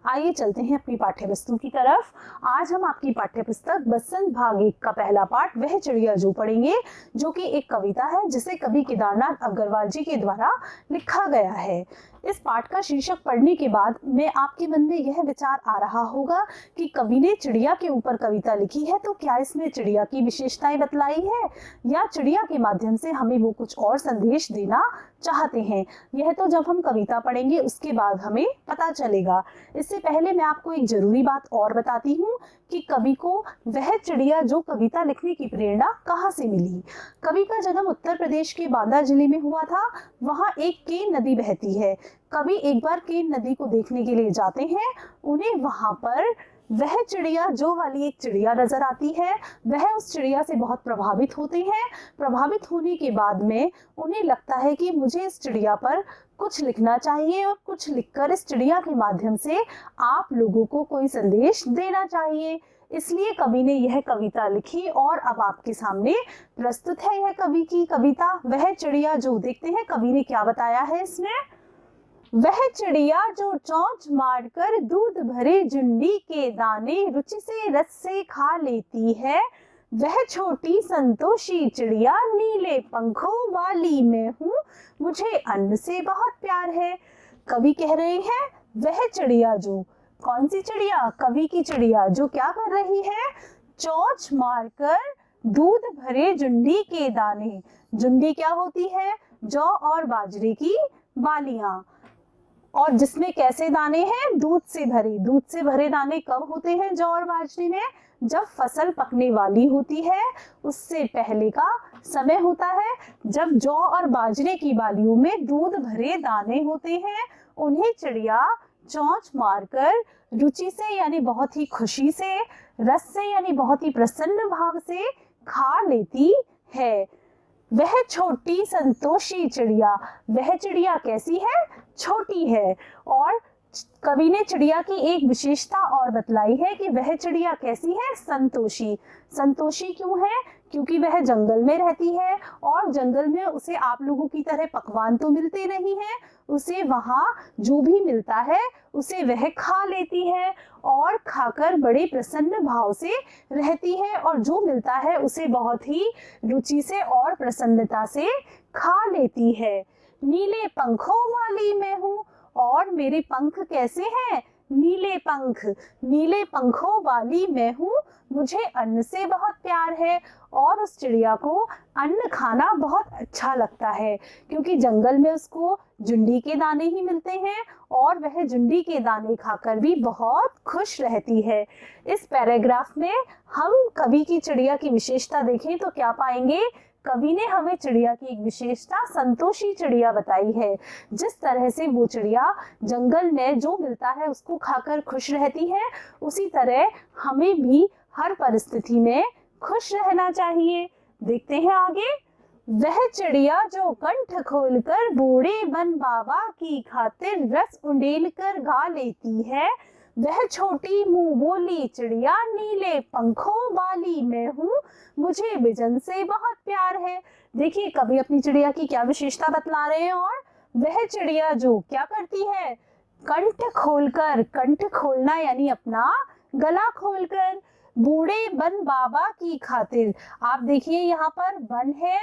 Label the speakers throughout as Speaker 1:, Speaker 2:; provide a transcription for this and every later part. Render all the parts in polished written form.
Speaker 1: आइए चलते हैं अपनी पाठ्य वस्तु की तरफ। आज हम आपकी पाठ्य पुस्तक बसंत भाग 1 का पहला पाठ वह चिड़िया जो पढ़ेंगे, जो कि एक कविता है जिसे कवि केदारनाथ अग्रवाल जी के द्वारा लिखा गया है। इस पाठ का शीर्षक पढ़ने के बाद में आपके मन में यह विचार आ रहा होगा कि कवि ने चिड़िया के ऊपर कविता लिखी है, तो क्या इसमें चिड़िया की विशेषताएं बतलाई है या चिड़िया के माध्यम से हमें वो कुछ और संदेश देना चाहते हैं। यह तो जब हम कविता पढ़ेंगे उसके बाद हमें पता चलेगा। इससे पहले मैं आपको एक जरूरी बात और बताती हूँ कि कवि को वह चिड़िया जो कविता लिखने की प्रेरणा कहाँ से मिली। कवि का जन्म उत्तर प्रदेश के बांदा जिले में हुआ था। वहाँ एक केन नदी बहती है। कवि एक बार केन नदी को देखने के लिए जाते हैं। उन्हें वहां पर वह चिड़िया जो वाली एक चिड़िया नजर आती है। वह उस चिड़िया से बहुत प्रभावित होते हैं। प्रभावित होने के बाद में उन्हें लगता है कि मुझे इस चिड़िया पर कुछ लिखना चाहिए और कुछ लिखकर इस चिड़िया के माध्यम से आप लोगों को कोई संदेश देना चाहिए। इसलिए कवि ने यह कविता लिखी और अब आपके सामने प्रस्तुत है यह कवि की कविता वह चिड़िया जो। देखते हैं कवि ने क्या बताया है इसमें। वह चिड़िया जो चोंच मारकर दूध भरे जुंडी के दाने रुचि से रस से खा लेती है, वह छोटी संतोषी चिड़िया नीले पंखों वाली मैं हूँ, मुझे अन्न से बहुत प्यार है। कवि कह रहे हैं वह चिड़िया जो, कौन सी चिड़िया? कवि की चिड़िया जो क्या कर रही है? चोंच मारकर दूध भरे जुंडी के दाने। जुंडी क्या होती है? जौ और बाजरे की बालियां, और जिसमें कैसे दाने हैं? दूध से भरे। दूध से भरे दाने कब होते हैं जौ और बाजरे में? जब फसल पकने वाली होती है उससे पहले का समय होता है, जब जौ और बाजरे की बालियों में दूध भरे दाने होते हैं। उन्हें चिड़िया चोंच मारकर रुचि से यानी बहुत ही खुशी से, रस से यानी बहुत ही प्रसन्न भाव से खा लेती है। वह छोटी संतोषी चिड़िया, वह चिड़िया कैसी है? छोटी है। और कवि ने चिड़िया की एक विशेषता और बतलाई है कि वह चिड़िया कैसी है? संतोषी। संतोषी क्यों है? क्योंकि वह जंगल में रहती है और जंगल में उसे आप लोगों की तरह पकवान तो मिलते नहीं है, उसे वहां जो भी मिलता है उसे वह खा लेती है और खाकर बड़े प्रसन्न भाव से रहती है, और जो मिलता है उसे बहुत ही रुचि से और प्रसन्नता से खा लेती है। नीले पंखों वाली मैं हूँ, और मेरे पंख कैसे हैं? नीले पंख। नीले पंखों वाली मैं हूँ, मुझे अन्न से बहुत प्यार है। और उस चिड़िया को अन्न खाना बहुत अच्छा लगता है, क्योंकि जंगल में उसको जुंडी के दाने ही मिलते हैं और वह जुंडी के दाने खाकर भी बहुत खुश रहती है। इस पैराग्राफ में हम कवि की चिड़िया की विशेषता देखें तो क्या पाएंगे? कवि ने हमें चिड़िया की एक विशेषता संतोषी चिड़िया बताई है। जिस तरह से वो चिड़िया जंगल में जो मिलता है उसको खाकर खुश रहती है, उसी तरह हमें भी हर परिस्थिति में खुश रहना चाहिए। देखते हैं आगे। वह चिड़िया जो कंठ खोलकर बूढ़े बन बाबा की खातिर रस उंडेल कर गा लेती है, वह छोटी मुंह बोली चिड़िया नीले पंखों वाली मैं हूँ, मुझे बिजन से बहुत प्यार है। देखिए कवि अपनी चिड़िया की क्या विशेषता बतला रहे हैं। और वह चिड़िया जो क्या करती है? कंठ खोलकर, कंठ खोलना यानी अपना गला खोलकर, बूढ़े बन बाबा की खातिर। आप देखिए यहाँ पर बन है,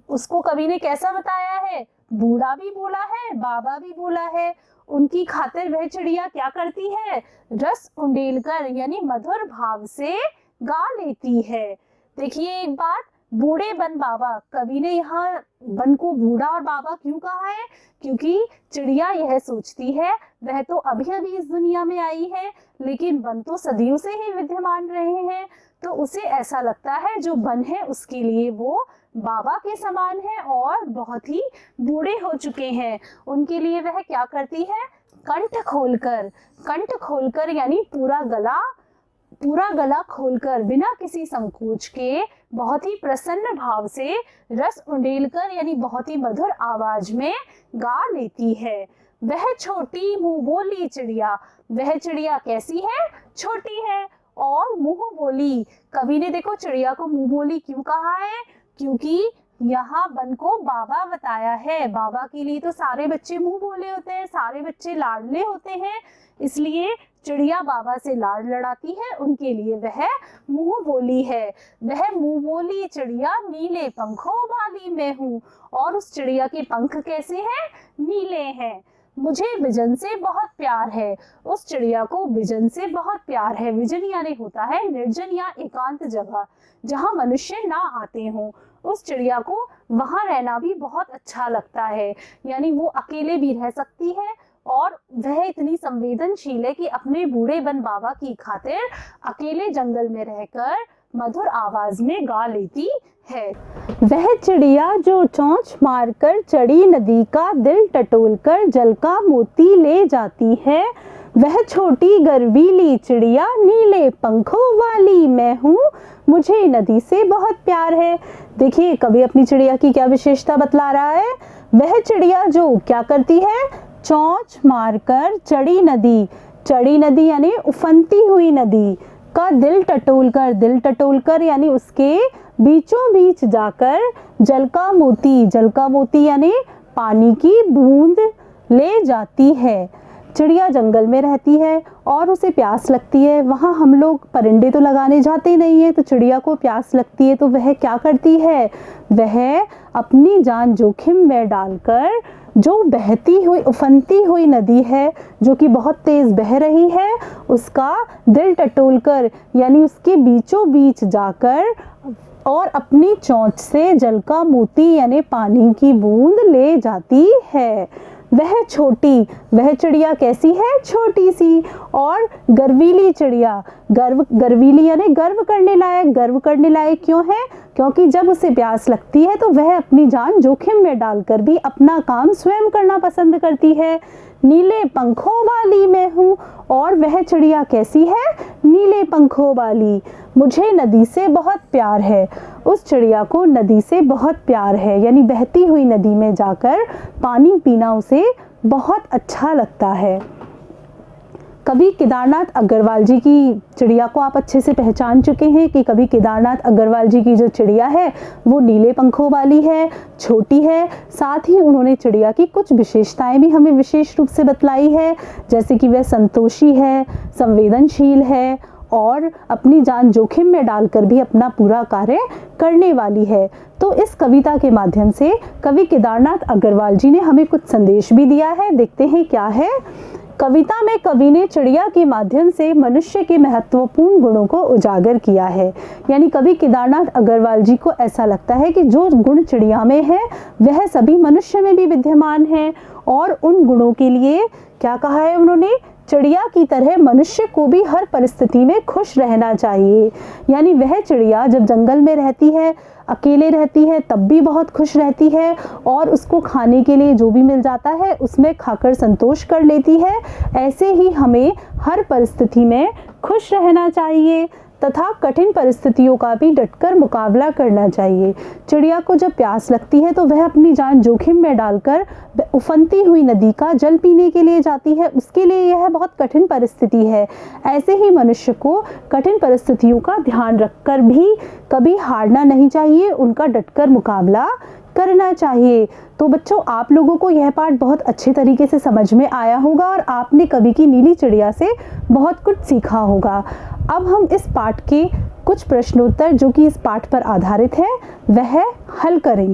Speaker 1: उसको कवि ने कैसा बताया है? बूढ़ा भी बोला है, बाबा भी बोला है। उनकी खातिर वह चिड़िया क्या करती है? रस उंडेलकर यानी मधुर भाव से गा लेती है। देखिए एक बात, बूढ़े बन बाबा, कवि ने यहाँ बन को बूढ़ा और बाबा क्यों कहा है? क्योंकि चिड़िया यह सोचती है, वह तो अभी अभी इस दुनिया में आई है, लेकिन बन तो सदियों से ही विद्यमान रहे हैं, तो उसे ऐसा लगता है जो बन है उसके लिए वो बाबा के समान है और बहुत ही बूढ़े हो चुके हैं। उनके लिए वह क्या करती है? कंठ खोलकर, कंठ खोलकर यानी पूरा गला खोलकर बिना किसी संकोच के बहुत ही प्रसन्न भाव से रस उंडेलकर यानी बहुत ही मधुर आवाज में गा लेती है। वह छोटी मुंह बोली चिड़िया, वह चिड़िया कैसी है? छोटी है और मुंह बोली। कवि ने देखो चिड़िया को मुंह बोली क्यों कहा है? क्योंकि यहाँ बन को बाबा बताया है। बाबा के लिए तो सारे बच्चे मुंह बोले होते हैं, सारे बच्चे लाडले होते हैं, इसलिए चिड़िया बाबा से लाड लड़ाती है, उनके लिए वह मुंह बोली है। वह मुंह बोली चिड़िया नीले पंखों वाली मैं हूँ। और उस चिड़िया के पंख कैसे हैं? नीले हैं। मुझे विजन से बहुत प्यार है। उस चिड़िया को विजन से बहुत प्यार है। विजन यानी होता है निर्जन या एकांत जगह जहाँ मनुष्य ना आते हों। उस चिड़िया को वहां रहना भी बहुत अच्छा लगता है, यानी वो अकेले भी रह सकती है और वह इतनी संवेदनशील है कि अपने बूढ़े बन बाबा की खातिर अकेले जंगल में रहकर मधुर आवाज में गा लेती है। वह चिड़िया जो चोंच मारकर चढ़ी नदी का दिल टटोलकर जल का मोती ले जाती है, वह छोटी गर्वीली चिड़िया नीले पंखों वाली मैं हूँ, मुझे नदी से बहुत प्यार है। देखिए कवि अपनी चिड़िया की क्या विशेषता बतला रहा है। वह चिड़िया जो क्या करती है? चोंच मारकर चढ़ी नदी यानी उफनती हुई नदी का दिल टटोलकर यानी उसके बीचों बीच जाकर जल का मोती यानी पानी की बूंद ले जाती है। चिड़िया जंगल में रहती है और उसे प्यास लगती है। वहाँ हम लोग परिंदे तो लगाने जाते नहीं है, तो चिड़िया को प्यास लगती है तो वह क्या करती है? वह अपनी जान जोखिम में डालकर जो बहती हुई उफनती हुई नदी है जो कि बहुत तेज बह रही है, उसका दिल टटोलकर यानी उसके बीचों बीच जाकर और अपनी चोंच से जल का मोती यानी पानी की बूंद ले जाती है। वह चिड़िया कैसी है? छोटी सी और गर्वीली चिड़िया। गर्वीली यानी गर्व करने लायक क्यों है? क्योंकि जब उसे प्यास लगती है तो वह अपनी जान जोखिम में डालकर भी अपना काम स्वयं करना पसंद करती है। नीले पंखों वाली मैं हूँ। और वह चिड़िया कैसी है? नीले पंखों वाली। मुझे नदी से बहुत प्यार है। उस चिड़िया को नदी से बहुत प्यार है, यानी बहती हुई नदी में जाकर पानी पीना उसे बहुत अच्छा लगता है। कवि केदारनाथ अग्रवाल जी की चिड़िया को आप अच्छे से पहचान चुके हैं कि कवि केदारनाथ अग्रवाल जी की जो चिड़िया है वो नीले पंखों वाली है, छोटी है। साथ ही उन्होंने चिड़िया की कुछ विशेषताएं भी हमें विशेष रूप से बतलाई है, जैसे कि वह संतोषी है, संवेदनशील है और अपनी जान जोखिम में डालकर भी अपना पूरा कार्य करने वाली है। तो इस कविता के माध्यम से कवि केदारनाथ अग्रवाल जी ने हमें कुछ संदेश भी दिया है। देखते हैं क्या है। कविता में कवि ने चिड़िया के माध्यम से मनुष्य के महत्वपूर्ण गुणों को उजागर किया है। यानी कवि केदारनाथ अग्रवाल जी को ऐसा लगता है कि जो गुण चिड़िया में है वह सभी मनुष्य में भी विद्यमान है और उन गुणों के लिए क्या कहा है उन्होंने? चिड़िया की तरह मनुष्य को भी हर परिस्थिति में खुश रहना चाहिए। यानी वह चिड़िया जब जंगल में रहती है, अकेले रहती है, तब भी बहुत खुश रहती है और उसको खाने के लिए जो भी मिल जाता है उसमें खाकर संतोष कर लेती है। ऐसे ही हमें हर परिस्थिति में खुश रहना चाहिए तथा कठिन परिस्थितियों का भी डटकर मुकाबला करना चाहिए। चिड़िया को जब प्यास लगती है तो वह अपनी जान जोखिम में डालकर उफनती हुई नदी का जल पीने के लिए जाती है। उसके लिए यह बहुत कठिन परिस्थिति है। ऐसे ही मनुष्य को कठिन परिस्थितियों का ध्यान रखकर भी कभी हारना नहीं चाहिए, उनका डटकर मुकाबला करना चाहिए। तो बच्चों, आप लोगों को यह पाठ बहुत अच्छे तरीके से समझ में आया होगा और आपने कवि की नीली चिड़िया से बहुत कुछ सीखा होगा। अब हम इस पाठ के कुछ प्रश्नोत्तर जो कि इस पाठ पर आधारित है वह हल करेंगे।